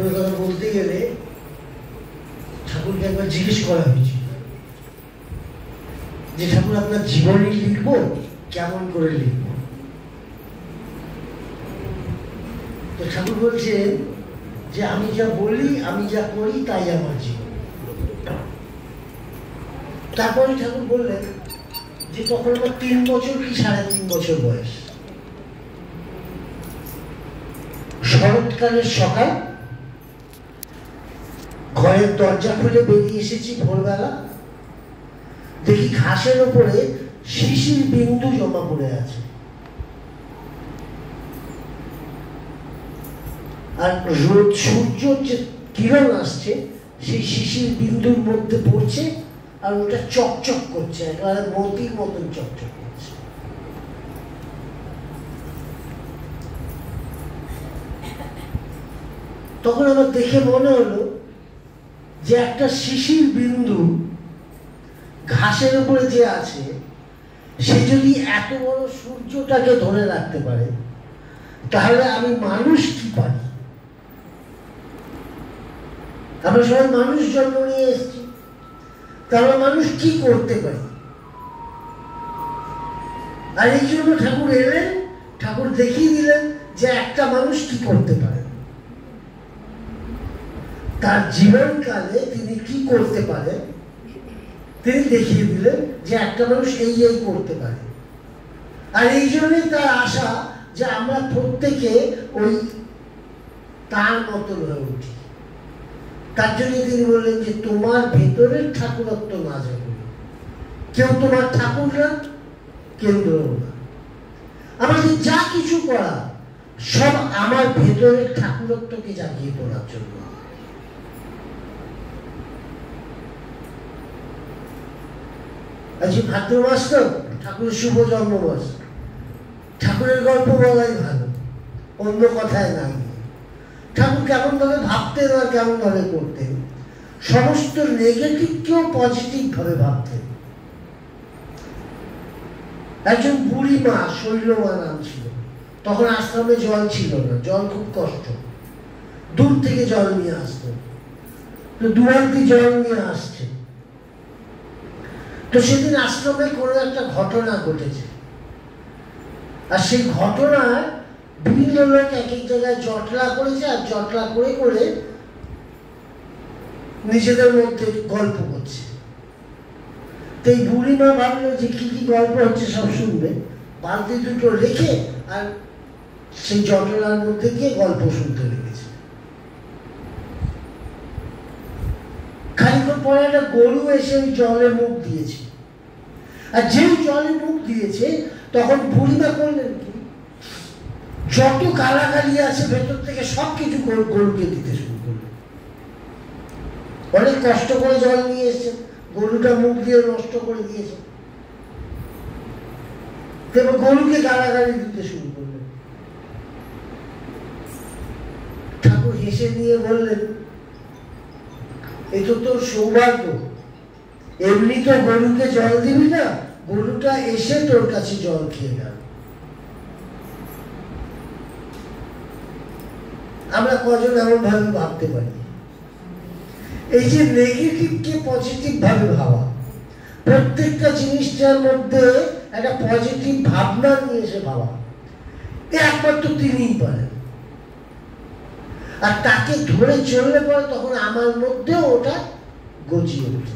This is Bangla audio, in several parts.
ঠাকুরের কথা বলতে গেলে ঠাকুরকে একবার জিজ্ঞেস করা হয়েছিল যে ঠাকুর আপনার জীবনী লিখবো, কেমন করে লিখবো? তো ঠাকুর বলছেন যে আমি যা বলি, আমি যা করি, তাই আমার জীবন। তারপরে ঠাকুর বললেন যে তখন আমার 3 বছর কি 3.5 বছর বয়স। শরৎকালের সকাল, ঘরের দরজা খুলে বেরিয়ে এসেছি ভোরবেলা, দেখি ঘাসের ওপরে শিশির বিন্দু জমা পড়ে আছে, আর রোদ সূর্যর যে কিরণ আসছে সেই শিশির বিন্দুর মধ্যে পড়ছে, আর ওটা চকচক করছে, একেবারে মতির মতন চকচক করছে। তখন আমার দেখে মনে হলো যে একটা শিশির বিন্দু ঘাসের উপরে যে আছে, সে যদি এত বড় সূর্যটাকে ধরে রাখতে পারে, তাহলে আমি মানুষ কি পারি? আমরা সবাই মানুষ জন্ম নিয়ে এসেছি, তাহলে মানুষ কি করতে পারি? আর এই জন্য ঠাকুর এলেন, ঠাকুর দেখিয়ে দিলেন যে একটা মানুষ কি করতে পারে, তার জীবনকালে তিনি কি করতে পারেন তিনি দেখিয়ে দিলেন যে একটা মানুষ এই এই করতে পারে। আর এই জন্যই তার আশা যে আমরা প্রত্যেকে ওই তার মতন হয়ে উঠি। তার জন্য তিনি বললেন যে তোমার ভেতরের ঠাকুরত্ব না যাবে, কেউ তোমার ঠাকুর না, কেন্দ্র না। আমাদের যা কিছু করা সব আমার ভেতরের ঠাকুরত্বকে জাগিয়ে তোলার জন্য। আজ ভাদ্র মাস তো ঠাকুরের শুভ জন্মমাস, ঠাকুরের গল্প বলাই ভালো, অন্য কথায় না গিয়ে। ঠাকুর কেমন ভাবে ভাবতেন আর কেমন ভাবে করতেন, সমস্ত নেগেটিভকেও পজিটিভ ভাবে ভাবতেন। একজন বুড়ি মা, শৈলমা নাম ছিল, তখন আশ্রমে জল ছিল না, জল খুব কষ্ট, দূর থেকে জল নিয়ে আসতো। তো দুয়ারটি জল নিয়ে আসছে। তো সেদিন আশ্রমে কোনো একটা ঘটনা ঘটেছে, আর সেই ঘটনায় বিভিন্ন লোক এক এক জায়গায় জটলা করেছে, আর জটলা করে করে নিজেদের মধ্যে গল্প করছে। তো এই বুড়িমা ভাবলো যে কি কি গল্প হচ্ছে সব শুনবে, বালতি দুটো রেখে আর সেই জটলার মধ্যে গিয়ে গল্প শুনতে লেগেছে। খানিক্ষণ পরে একটা গরু এসে ওই জলে মুখ দিয়েছে, আর যেই জলে মুখ দিয়েছে তখন বুড়িমা করলেন কি, যত গালাগালি আছে ভেতর থেকে সবকিছু গরুকে দিতে শুরু করলেন। অনেক কষ্ট করে জল নিয়ে এসছে, গরুটা মুখ দিয়ে নষ্ট করে দিয়েছে, তবে গরুকে গালাগালি দিতে শুরু করলেন। ঠাকুর হেসে দিয়ে বললেন, এই তো তোর সৌভাগ্য, এমনি তো গরুকে জল দিবি না, গরুটা এসে তোর কাছে জল খেয়ে গেল। আমরা কজন এমন ভাবে ভাবতে পারি? এই যে নেগেটিভকে পজিটিভ ভাবে ভাবা, প্রত্যেকটা জিনিসটার মধ্যে একটা পজিটিভ ভাবনা নিয়ে এসে ভাবা, একমাত্র তিনিই পারেন। আর তাকে ধরে চললে পরে তখন আমার মধ্যেও ওটা গজিয়ে ওঠে।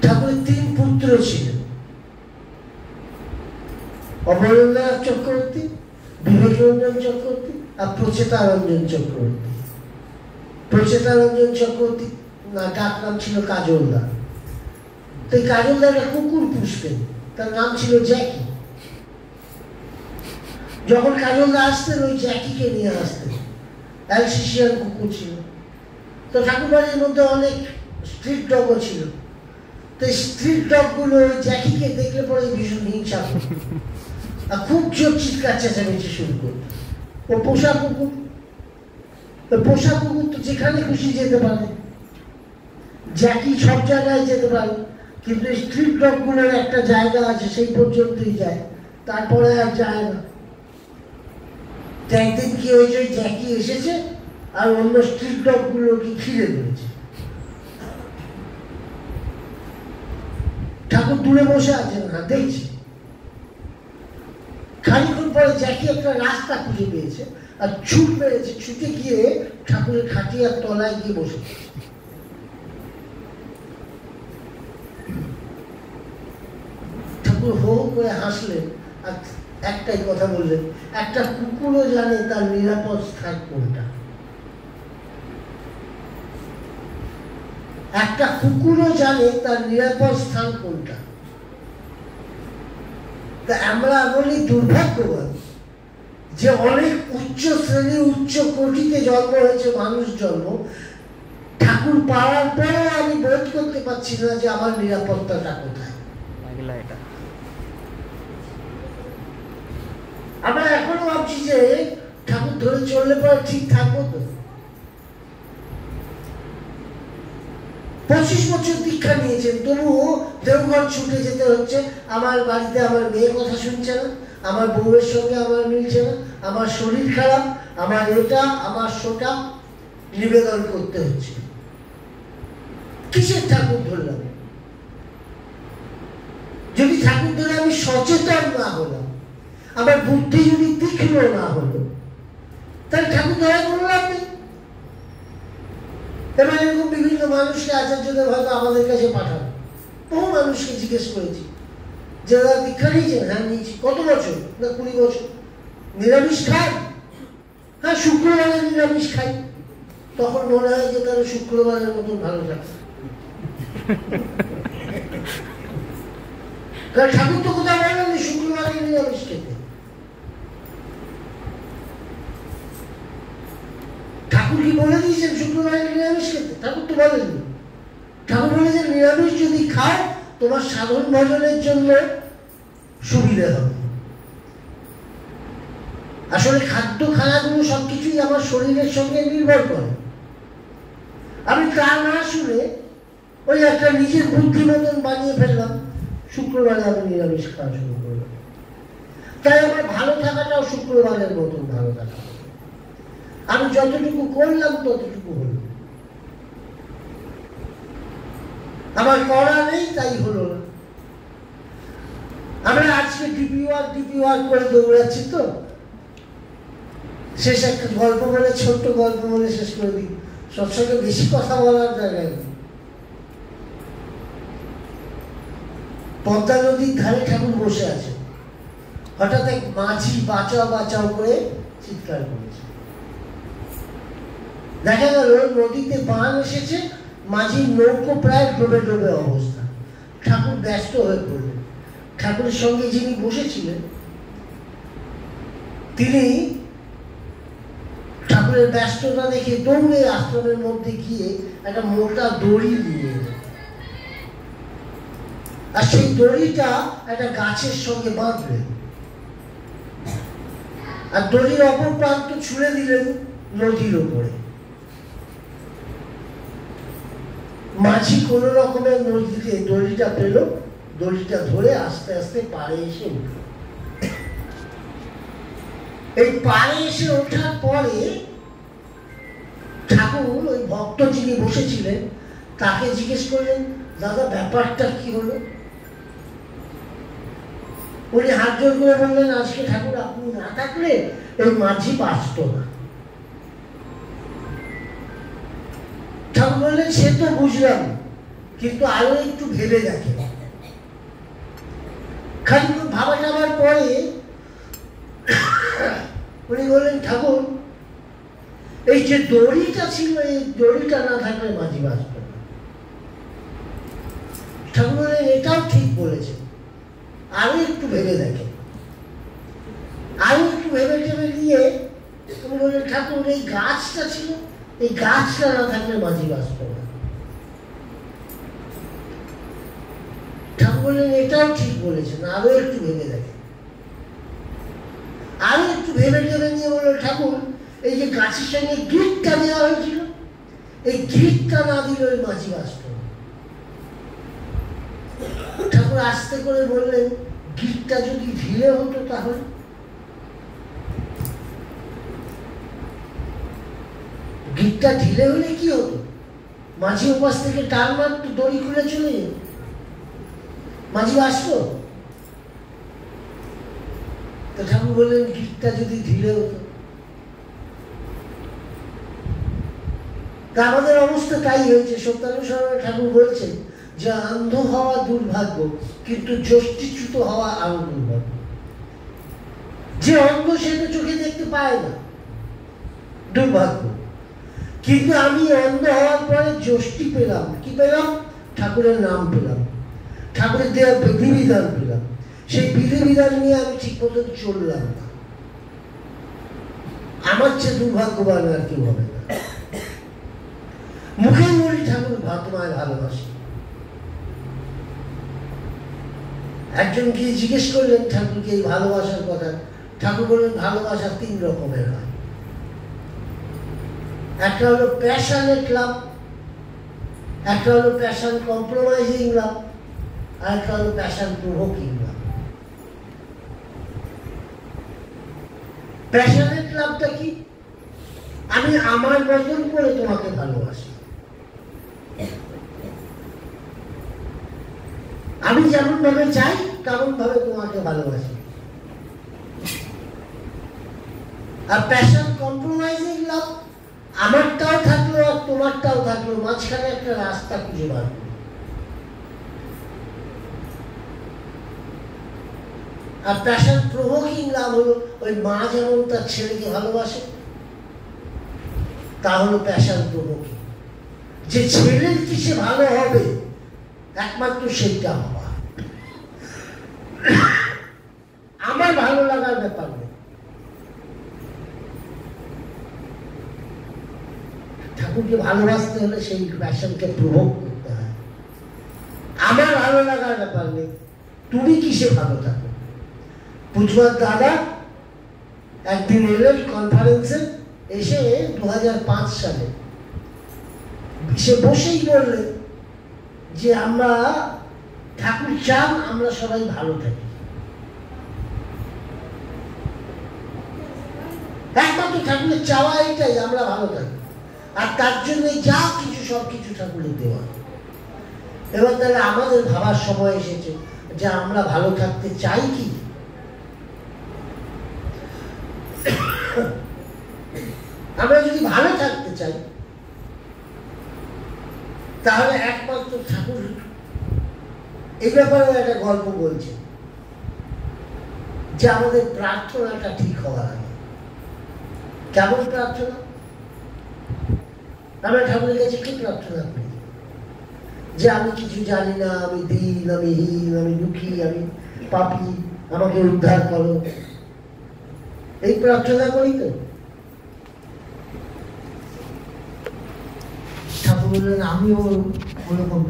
ঠাকুরের 3 পুত্র ছিলেন, অমরেন্দ্রনাথ চক্রবর্তী, বিবেকরঞ্জন চক্রবর্তী আর প্রচেতারঞ্জন চক্রবর্তী। প্রচেতারঞ্জন চক্রবর্তী না ডাক নাম ছিল কাজলদা। তো এই কাজলদা একটা কুকুর পুষতেন, তার নাম ছিল জ্যাকি। যখন কাজলদা আসতেন ওই জ্যাকিকে নিয়ে আসতেন, অ্যালসেশিয়ান কুকুর ছিল। তো ঠাকুরবাড়ির মধ্যে অনেক স্ট্রিট ডগও ছিল। তো স্ট্রিট ডগগুলো ওই জ্যাকিকে দেখলে পরে ভীষণ হিংসা করত, আর খুব জোর চিৎকার চেঁচামেচি শুরু করত। ও পোষা কুকুর, পোষা কুকুর তো যেখানে খুশি যেতে পারে, জ্যাকি সব জায়গায় যেতে পারে, কিন্তু স্ট্রিট ডগগুলোর একটা জায়গা আছে, সেই পর্যন্তই যায়, তারপরে আর যায় না। একদিন কি হয়েছে, ওই জ্যাকি এসেছে আর অন্য স্ট্রিট ডগ গুলোকে খিদে ধরেছে। ঠাকুর দূরে বসে আছেন না, দেখছে। খানিক্ষণ পরে জ্যাকি একটা রাস্তা খুঁজে পেয়েছে আর ছুট মেরেছে, ছুটে গিয়ে ঠাকুরের খাটিয়ার তলায় গিয়ে বসে। ঠাকুর হো করে হাসলেন আর একটাই কথা বললেন, একটা কুকুরও জানে তার নিরাপদ স্থান কোনটা। একটা কুকুরও জানে তার নিরাপদ স্থান কোনটা। তা আমরা বলি দুর্ভাগ্যবান যে অনেক উচ্চ শ্রেণী উচ্চ কোটিতে জন্ম হয়েছে মানুষ জন্ম, ঠাকুর পাওয়ার পরেও আমি বোধ করতে পারছি না যে আমার নিরাপত্তাটা কোথায়। আমরা এখনো ভাবছি যে ঠাকুর ধরে চললে পরে ঠিক থাকবো তো। 25 বছর দীক্ষা নিয়েছেন, তবুও দেওঘর ছুটে যেতে হচ্ছে। আমার বাড়িতে আমার মেয়ে কথা শুনছে না, আমার বউয়ের সঙ্গে আমার মিলছে না, আমার শরীর খারাপ, আমার এটা আমার সোটা নিবেদন করতে হচ্ছে। কিসের ঠাকুর ধরলাম? যদি ঠাকুর ধরে আমি সচেতন না হলাম, আমার বুদ্ধি যদি তীক্ষ্ণ না হলো, তাহলে ঠাকুর ধরা করলাম নেই। এবার এরকম বিভিন্ন মানুষকে আচার্যদের হয়তো আমাদের কাছে পাঠানো, বহু মানুষকে জিজ্ঞেস করেছি যারা দীক্ষা নিয়েছেন। হ্যাঁ নিয়েছি। কত বছর? না 20 বছর। নিরামিষ খান? হ্যাঁ শুক্রবারে নিরামিষ খাই। তখন মনে হয় যে তারা শুক্রবারের মতন ভালো থাকে। কারণ ঠাকুর তো কোথাও বলেন শুক্রবারে নিরামিষ খেতে। ঠাকুর কি বলে দিয়েছেন শুক্রবারে নিরামিষ খেতে? ঠাকুর তো বলেননি। ঠাকুর বলেছেন নিরামিষ যদি খাও তোমার সাধন ভজনের জন্য সুবিধা হবে। আসলে খাদ্য খানাগুলো সবকিছুই আমার শরীরের সঙ্গে নির্ভর করে। আমি তা না শুনে ওই একটা নিজের বুদ্ধি মতন বানিয়ে ফেললাম, শুক্রবারে আমি নিরামিষ খাওয়া শুরু করলাম। তাই আমার ভালো থাকাটাও শুক্রবারের মতন ভালো থাকা। আমি যতটুকু করলাম ততটুকু হলো, আমার করা নেই তাই হলো না। আমরা আজকে ডিপি ওয়ার্ক করে দৌড়াচ্ছি তো। শেষ একটা গল্প বলে, ছোট্ট গল্প বলে শেষ করে দিই, সবসময় বেশি কথা বলার জায়গায় নেই। পদ্মা নদীর ধারে ঠাকুর বসে আছে, হঠাৎ এক মাঝি বাঁচাও বাঁচাও করে চিৎকার করেছে। দেখা গেল নদীতে বান এসেছে, মাঝির নৌকো প্রায় ডুবে ডুবে অবস্থা। ঠাকুর ব্যস্ত হয়ে পড়লেন। ঠাকুরের সঙ্গে যিনি বসেছিলেন তিনি ঠাকুরের ব্যস্ততা দেখে দৌড়ে আশ্রমের মধ্যে গিয়ে একটা মোটা দড়ি নিয়ে এলেন, আর সেই দড়িটা একটা গাছের সঙ্গে বাঁধলেন, আর দড়ির অপর প্রান্ত ছুঁড়ে দিলেন নদীর ওপরে। মাঝি কোন রকমের নদীতে দড়িটা পেল, দড়িটা ধরে আস্তে আস্তে পাড়ে এসে উঠল। এই পাড়ে এসে ওঠার পরে ঠাকুর ওই ভক্ত যিনি বসেছিলেন তাকে জিজ্ঞেস করলেন, দাদা ব্যাপারটা কি হলো? উনি হাত জোর করে বললেন, আজকে ঠাকুর আপনি না থাকলে এই মাঝি বাঁচত না। ঠাকুর বললেন, সে তো বুঝলাম, কিন্তু আরো একটু ভেবে দেখে। খানিকক্ষণ ভাবা যাবার পরে উনি বললেন, ঠাকুর এই যে দড়িটা ছিল, এই দড়িটা না থাকলে মাঝি বাঁচত না। ঠাকুর বললেন, এটাও ঠিক বলেছে, আরো একটু ভেবে দেখে। আরো একটু ভেবে টেবে নিয়ে উনি বললেন, ঠাকুর এই গাছটা ছিল, এই গাছটা না থাকলে মাঝি বাঁচত না। ঠাকুর বললেন, এটাও ঠিক বলেছেন, আরো একটু ভেবে দেখে। আরো একটু ভেবে টেবে নিয়ে বললেন, ঠাকুর এই যে গাছের সঙ্গে গিটটা দেওয়া হয়েছিল, এই গিটটা না দিলে ওই মাঝি বাঁচত না। ঠাকুর আস্তে করে বললেন, গিটটা যদি ঢিলে হতো তাহলে? গিটটা ঢিলে হলে কি হতো? মাঝি উপাস থেকে টান মারতো, দড়ি খুলে চলে যেত, মাঝি আসতো। তো ঠাকুর বললেন গিটটা যদি ঢিলে হতো। তা আমাদের অবস্থা তাই হয়েছে। সত্যানুসরণে ঠাকুর বলছেন যে অন্ধ হওয়া দুর্ভাগ্য, কিন্তু যষ্টিচ্যুত হওয়া আরো দুর্ভাগ্য। যে অন্ধ সে তো চোখে দেখতে পায় না, দুর্ভাগ্য। কিন্তু আমি অন্ধ হওয়ার পরে যষ্টি পেলাম। কি পেলাম? ঠাকুরের নাম পেলাম, ঠাকুরের দেওয়া বিধিবিধান পেলাম। সেই বিধিবিধান নিয়ে আমি ঠিক মতো চললাম না। আমার চেয়ে দুর্ভাগ্যবান আর কেউ হবে না। মুখে বলি ঠাকুর তোমায় ভালোবাসি। একজন গিয়ে জিজ্ঞেস করলেন ঠাকুরকে এই ভালোবাসার কথা। ঠাকুর বললেন ভালোবাসা 3 রকমের হয়। একটা হলো প্যাশনেট লাভ, একটা হলো প্যাশন কম্প্রোমাইজিং লাভ, আর একটা হলো প্যাশন প্রভোকিং লাভ। প্যাশনেট লাভটা কি? আমি আমার মতন করে তোমাকে ভালোবাসি, আমি যেমন ভাবে চাই তেমন ভাবে তোমাকে ভালোবাসি। আর প্যাশন কম্প্রোমাইজিং লাভ, আমারটাও থাকলো আর তোমারটাও থাকলো, মাঝখানে একটা রাস্তা খুঁজে বার করো। আর প্যাশন প্রভোকিং লাভ হলো ওই মা যেমন তার ছেলেকে ভালোবাসে, তা হলো প্যাশন প্রভোকিং। যে ছেলের কিসে ভালো হবে একমাত্র সেইটা হওয়া। আমার ভালো লাগার ব্যাপার নেই। ঠাকুরকে ভালোবাসতে হলে সেই প্যাশনকে প্রভোগ করতে হয়। আমার ভালো লাগার ব্যাপার নেই, তুমি কিসে ভালো থাকো। পুজোর দাদা একদিন এলেন কনফারেন্সে, এসে 2005 সালে সে বসেই বললেন যে আমরা ঠাকুর চান আমরা সবাই ভালো থাকি। একমাত্র ঠাকুরের চাওয়া এটাই, আমরা ভালো থাকি। আর তার জন্য যা কিছু সবকিছু ঠাকুরের দেওয়া। এবার তাহলে আমাদের ভাবার সময় এসেছে যে আমরা ভালো থাকতে চাই কি। আমরা যদি ভালো থাকতে চাই তাহলে একমাত্র ঠাকুর এই ব্যাপারে একটা গল্প বলছে যে আমাদের প্রার্থনাটা ঠিক হওয়ার আগে। কেমন প্রার্থনা? আমরা ঠাকুরের কাছে কি প্রার্থনা করি? যে আমি কিছু জানি না, আমি দীন, আমি হীন, আমি দুঃখী, আমি পাপী, আমাকে উদ্ধার করো, এই প্রার্থনা করি তো। ঠাকুর বললেন আমিও ওরকম